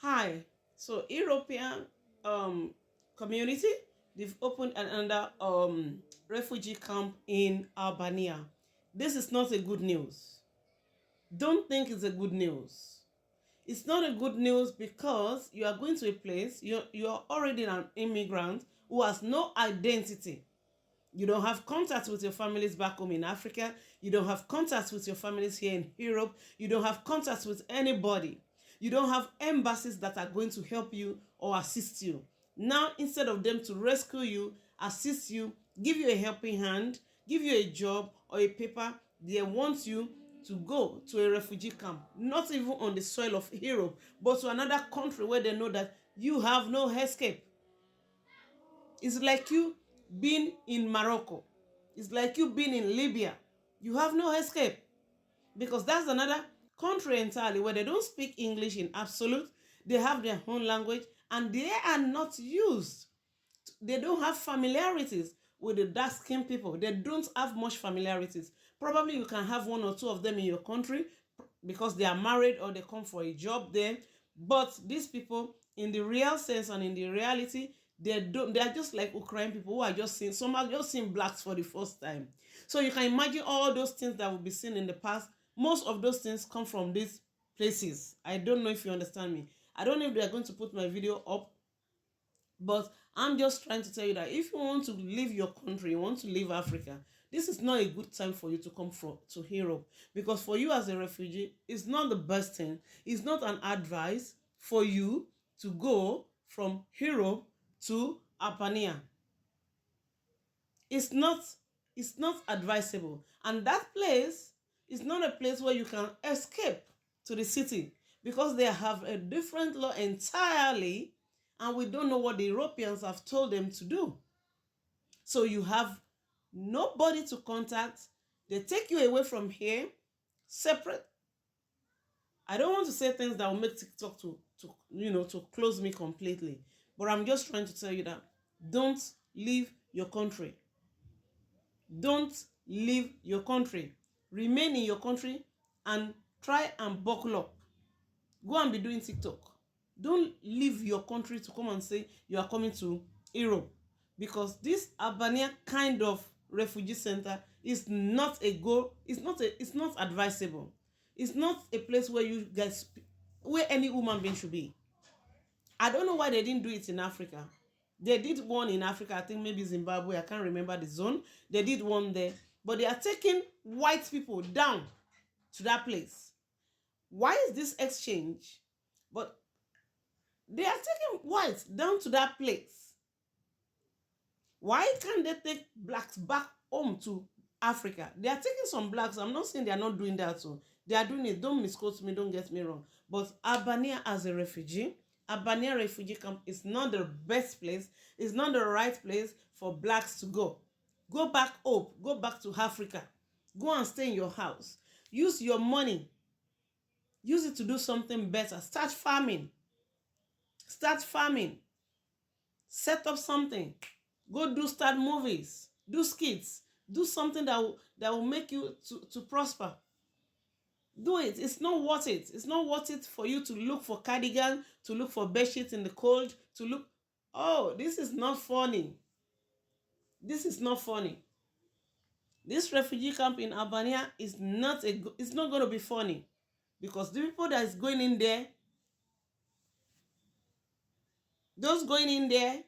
Hi. So European community, they've opened another refugee camp in Albania. This is not a good news. Don't think it's a good news. It's not a good news because you are going to a place, you're already an immigrant who has no identity. You don't have contact with your families back home in Africa. You don't have contact with your families here in Europe. You don't have contact with anybody. You don't have embassies that are going to help you or assist you. Now, instead of them to rescue you, assist you, give you a helping hand, give you a job or a paper, they want you to go to a refugee camp, not even on the soil of Europe, but to another country where they know that you have no escape. It's like you being in Morocco. It's like you being in Libya. You have no escape because that's another country entirely where they don't speak English in absolute. They have their own language and they are not used. They don't have familiarities with the dark skinned people. They don't have much familiarities. Probably you can have one or two of them in your country because they are married or they come for a job there. But these people, in the real sense and in the reality, they are just like Ukrainian people who are just seeing, some are just seeing blacks for the first time. So you can imagine all those things that will be seen in the past. Most of those things come from these places. I don't know if you understand me. I don't know if they are going to put my video up, but I'm just trying to tell you that if you want to leave your country, you want to leave Africa, this is not a good time for you to come to Europe. Because for you as a refugee, it's not the best thing. It's not an advice for you to go from Europe to Albania. It's not, it's not advisable. And that place is not a place where you can escape to the city because they have a different law entirely and we don't know what the Europeans have told them to do. So you have nobody to contact. They take you away from here, separate. I don't want to say things that will make TikTok to close me completely. But I'm just trying to tell you that don't leave your country. Don't leave your country. Remain in your country and try and buckle up. Go and be doing TikTok. Don't leave your country to come and say you are coming to Europe, because this Albania kind of refugee center is not a go. It's not advisable. It's not a place where you guys, where any human being should be. I don't know why they didn't do it in Africa. They did one in Africa, I think maybe Zimbabwe, I can't remember the zone. They did one there. But they are taking white people down to that place. Why is this exchange? But they are taking whites down to that place. Why can't they take blacks back home to Africa? They are taking some blacks. I'm not saying they are not doing that. So they are doing it. Don't misquote me. Don't get me wrong. But Albania as a refugee, Albania refugee camp is not the best place. It's not the right place for blacks to go. Go back home. Go back to Africa. Go and stay in your house. Use your money. Use it to do something better. Start farming. Start farming. Set up something. Go do start movies. Do skits. Do something that will make you to prosper. Do it. It's not worth it. It's not worth it for you to look for cardigan, to look for bedsheets in the cold, to look. Oh, this is not funny. This is not funny. This refugee camp in Albania is not it's not going to be funny, because the people that is going in there, those going in there